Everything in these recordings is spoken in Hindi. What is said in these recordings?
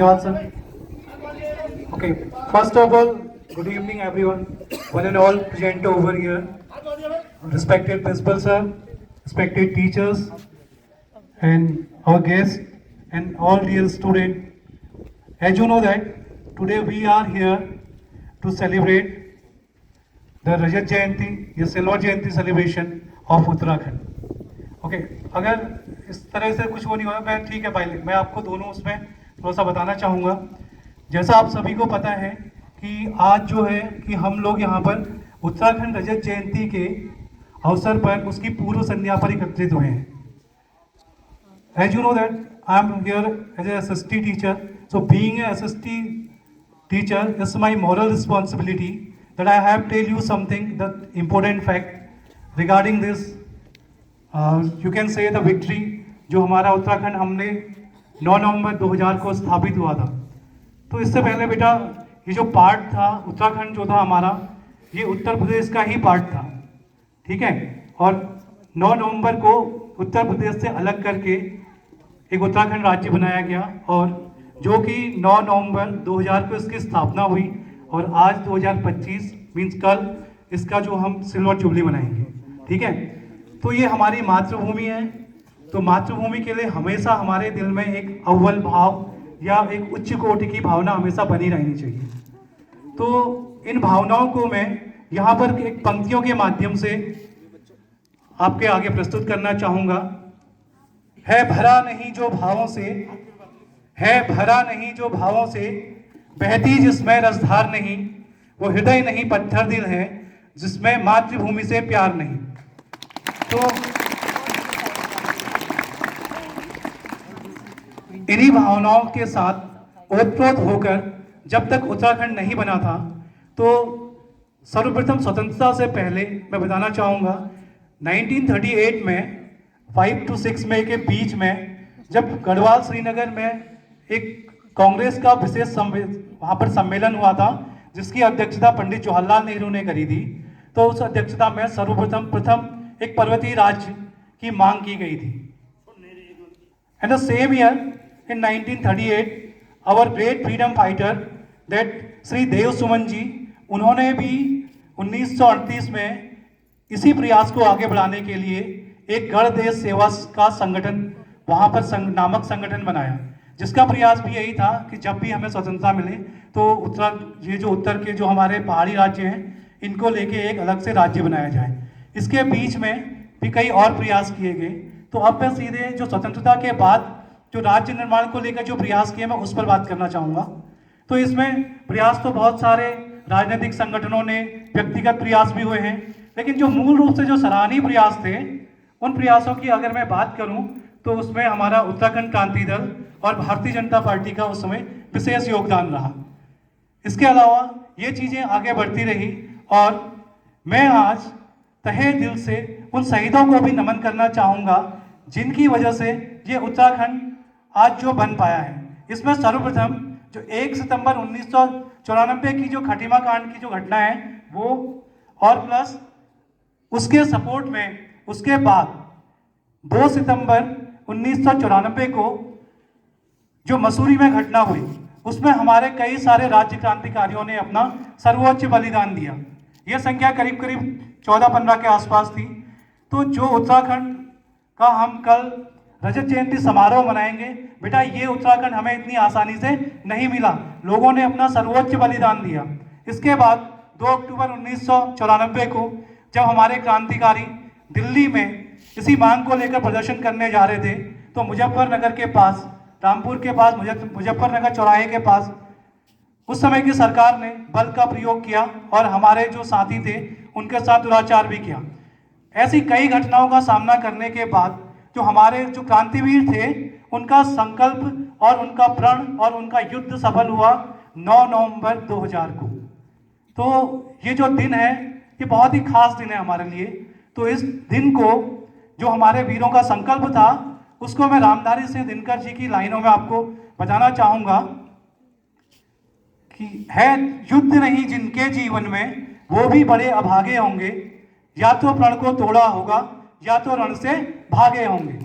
धन्यवाद sir. Okay, first of all, good evening everyone, one and all present over here. Respected principal sir, respected teachers, and our guests, and all dear students. As you know that today we are here to celebrate the Rajat Jayanti, या silver Jayanti celebration of Uttarakhand. Okay, अगर इस तरह से कुछ वो नहीं हुआ, मैं ठीक है भाई, मैं आपको दोनों उसमें थोड़ा सा बताना चाहूँगा. जैसा आप सभी को पता है कि आज जो है कि हम लोग यहाँ पर उत्तराखंड रजत जयंती के अवसर पर उसकी पूर्व संध्या पर एकत्रित हुए हैं. As you know that I am here as a SST teacher, so being a SST teacher is my moral responsibility that I have tell you something, the important fact regarding this. You can say the victory जो हमारा उत्तराखंड हमने 9 नवंबर 2000 को स्थापित हुआ था. तो इससे पहले बेटा ये जो पार्ट था उत्तराखंड जो था हमारा, ये उत्तर प्रदेश का ही पार्ट था, ठीक है. और 9 नवंबर को उत्तर प्रदेश से अलग करके एक उत्तराखंड राज्य बनाया गया, और जो कि 9 नवंबर 2000 को इसकी स्थापना हुई, और आज 2025 मीन्स कल इसका जो हम सिल्वर जुबली मनाएंगे, ठीक है. तो ये हमारी मातृभूमि है, तो मातृभूमि के लिए हमेशा हमारे दिल में एक अव्वल भाव या एक उच्च कोटि की भावना हमेशा बनी रहनी चाहिए. तो इन भावनाओं को मैं यहाँ पर एक पंक्तियों के माध्यम से आपके आगे प्रस्तुत करना चाहूँगा. है भरा नहीं जो भावों से, है भरा नहीं जो भावों से, बहती जिसमें रसधार नहीं, वो हृदय नहीं पत्थर दिल है, जिसमें मातृभूमि से प्यार नहीं. तो इन्हीं भावनाओं के साथ ओतप्रोत होकर जब तक उत्तराखंड नहीं बना था, तो सर्वप्रथम स्वतंत्रता से पहले मैं बताना चाहूँगा 1938 में 5 to 6 मई के बीच में जब गढ़वाल श्रीनगर में एक कांग्रेस का विशेष वहाँ पर सम्मेलन हुआ था, जिसकी अध्यक्षता पंडित जवाहरलाल नेहरू ने करी थी. तो उस अध्यक्षता में सर्वप्रथम एक पर्वतीय राज्य की मांग की गई थी. And the same year in 1938 our great freedom fighter that Shri Dev Suman ji, उन्होंने भी 1938 में इसी प्रयास को आगे बढ़ाने के लिए एक गढ़ देश सेवा का संगठन वहाँ पर नामक संगठन बनाया, जिसका प्रयास भी यही था कि जब भी हमें स्वतंत्रता मिले तो ये जो उत्तर के जो हमारे पहाड़ी राज्य हैं, इनको लेके एक अलग से राज्य बनाया जाए. इसके बीच में भी कई और प्रयास किए गए. तो अब मैं सीधे जो स्वतंत्रता के बाद जो राज्य निर्माण को लेकर जो प्रयास किए, मैं उस पर बात करना चाहूँगा. तो इसमें प्रयास तो बहुत सारे राजनीतिक संगठनों ने, व्यक्तिगत प्रयास भी हुए हैं, लेकिन जो मूल रूप से जो सराहनीय प्रयास थे, उन प्रयासों की अगर मैं बात करूँ तो उसमें हमारा उत्तराखंड क्रांति दल और भारतीय जनता पार्टी का उस समय विशेष योगदान रहा. इसके अलावा ये चीज़ें आगे बढ़ती रही, और मैं आज तहे दिल से उन शहीदों को भी नमन करना चाहूँगा, जिनकी वजह से ये उत्तराखंड आज जो बन पाया है. इसमें सर्वप्रथम जो 1 सितंबर 1994 की जो खटीमा कांड की जो घटना है वो, और प्लस उसके सपोर्ट में उसके बाद 2 सितंबर 1994 को जो मसूरी में घटना हुई, उसमें हमारे कई सारे राज्य क्रांतिकारियों ने अपना सर्वोच्च बलिदान दिया. यह संख्या करीब करीब 14-15 के आसपास थी. तो जो उत्तराखंड का हम कल रजत जयंती समारोह मनाएंगे, बेटा ये उत्तराखंड हमें इतनी आसानी से नहीं मिला, लोगों ने अपना सर्वोच्च बलिदान दिया. इसके बाद 2 अक्टूबर 1994 को जब हमारे क्रांतिकारी दिल्ली में इसी मांग को लेकर प्रदर्शन करने जा रहे थे, तो मुजफ्फरनगर के पास, रामपुर के पास, मुजफ्फरनगर चौराहे के पास उस समय की सरकार ने बल का प्रयोग किया और हमारे जो साथी थे उनके साथ दुराचार भी किया. ऐसी कई घटनाओं का सामना करने के बाद जो हमारे जो क्रांतिवीर थे, उनका संकल्प और उनका प्रण और उनका युद्ध सफल हुआ 9 नवंबर 2000 को. तो ये जो दिन है, ये बहुत ही खास दिन है हमारे लिए. तो इस दिन को जो हमारे वीरों का संकल्प था, उसको मैं रामधारी सिंह दिनकर जी की लाइनों में आपको बताना चाहूँगा कि है युद्ध नहीं जिनके जीवन में, वो भी बड़े अभागे होंगे, या तो प्रण को तोड़ा होगा या तो रण से भागे होंगे.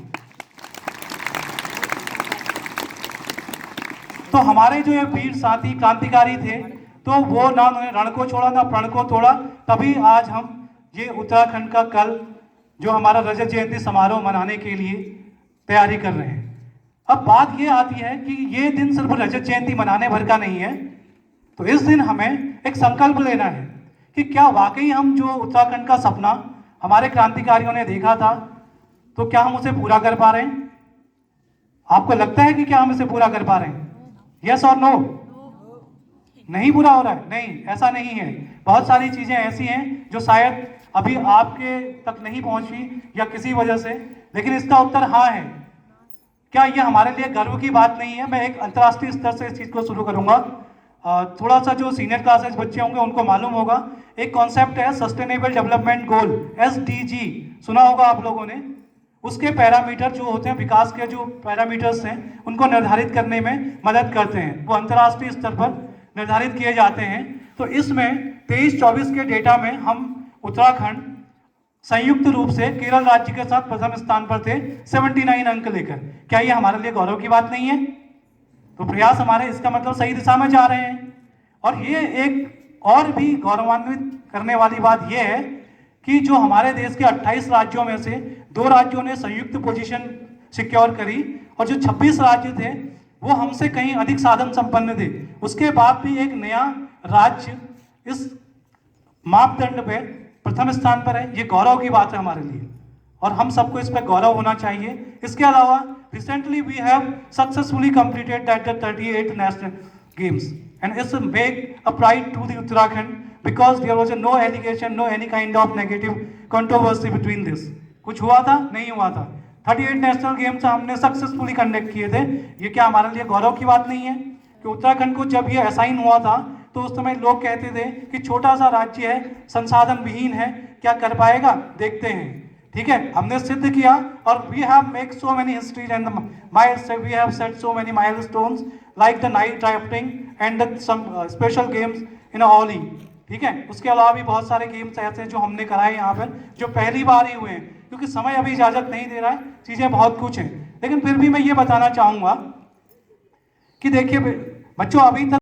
तो हमारे जो ये वीर साथी क्रांतिकारी थे, तो वो ना उन्होंने रण को छोड़ा ना प्रण को तोड़ा, तभी आज हम ये उत्तराखंड का कल जो हमारा रजत जयंती समारोह मनाने के लिए तैयारी कर रहे हैं। अब बात ये आती है कि ये दिन सिर्फ रजत जयंती मनाने भर का नहीं है, तो इस दिन हमें एक संकल्प लेना है कि क्या वाकई हम जो उत्तराखंड का सपना हमारे क्रांतिकारियों ने देखा था, तो क्या हम उसे पूरा कर पा रहे हैं? आपको लगता है कि क्या हम इसे पूरा कर पा रहे हैं? यस और नो? नहीं पूरा हो रहा है? नहीं, ऐसा नहीं है। बहुत सारी चीजें ऐसी हैं जो शायद अभी आपके तक नहीं पहुंची या किसी वजह से, लेकिन इसका उत्तर हाँ है। क्या ये हमारे लिए गर्व की बात नहीं है? मैं एक अंतर्राष्ट्रीय स्तर से इस चीज को शुरू करूंगा। थोड़ा सा जो सीनियर क्लासेस बच्चे होंगे उनको मालूम होगा, एक कॉन्सेप्ट है सस्टेनेबल डेवलपमेंट गोल, SDG, सुना होगा आप लोगों ने। उसके पैरामीटर जो होते हैं, विकास के जो पैरामीटर्स हैं, उनको निर्धारित करने में मदद करते हैं। वो अंतर्राष्ट्रीय स्तर पर निर्धारित किए जाते हैं। तो इसमें 23-24 के डेटा में हम उत्तराखंड संयुक्त रूप से केरल राज्य के साथ प्रथम स्थान पर थे, 79 अंक लेकर। क्या ये हमारे लिए गौरव की बात नहीं है? तो प्रयास हमारे इसका मतलब सही दिशा में जा रहे हैं। और ये एक और भी गौरवान्वित करने वाली बात यह है कि जो हमारे देश के 28 राज्यों में से 2 राज्यों ने संयुक्त पोजीशन सिक्योर करी, और जो 26 राज्य थे वो हमसे कहीं अधिक साधन संपन्न थे। उसके बाद भी एक नया राज्य इस मापदंड पे प्रथम स्थान पर है। ये गौरव की बात है हमारे लिए, और हम सबको इस पर गौरव होना चाहिए। इसके अलावा recently we have successfully completed that the 38 national games and it's a make a pride to the Uttarakhand because there was no allegation, no any kind of negative controversy between this. कुछ हुआ था? नहीं हुआ था। 38 नेशनल गेम्स हमने सक्सेसफुली कंडक्ट किए थे। ये क्या हमारे लिए गौरव की बात नहीं है कि उत्तराखंड को जब ये असाइन हुआ था तो उस समय लोग कहते थे कि छोटा सा राज्य है, संसाधन विहीन है, क्या कर पाएगा, देखते हैं। ठीक है, हमने सिद्ध किया, और we have make so many histories and we have set so many milestones like the night rafting and some special games in Auli. ठीक है, उसके अलावा भी बहुत सारे गेम्स ऐसे हैं जो हमने कराए यहाँ पर, जो पहली बार ही हुए हैं, क्योंकि समय अभी इजाजत नहीं दे रहा है, चीजें बहुत कुछ हैं। लेकिन फिर भी मैं ये बताना चाहूंगा कि देखिए बच्चों, अभी तक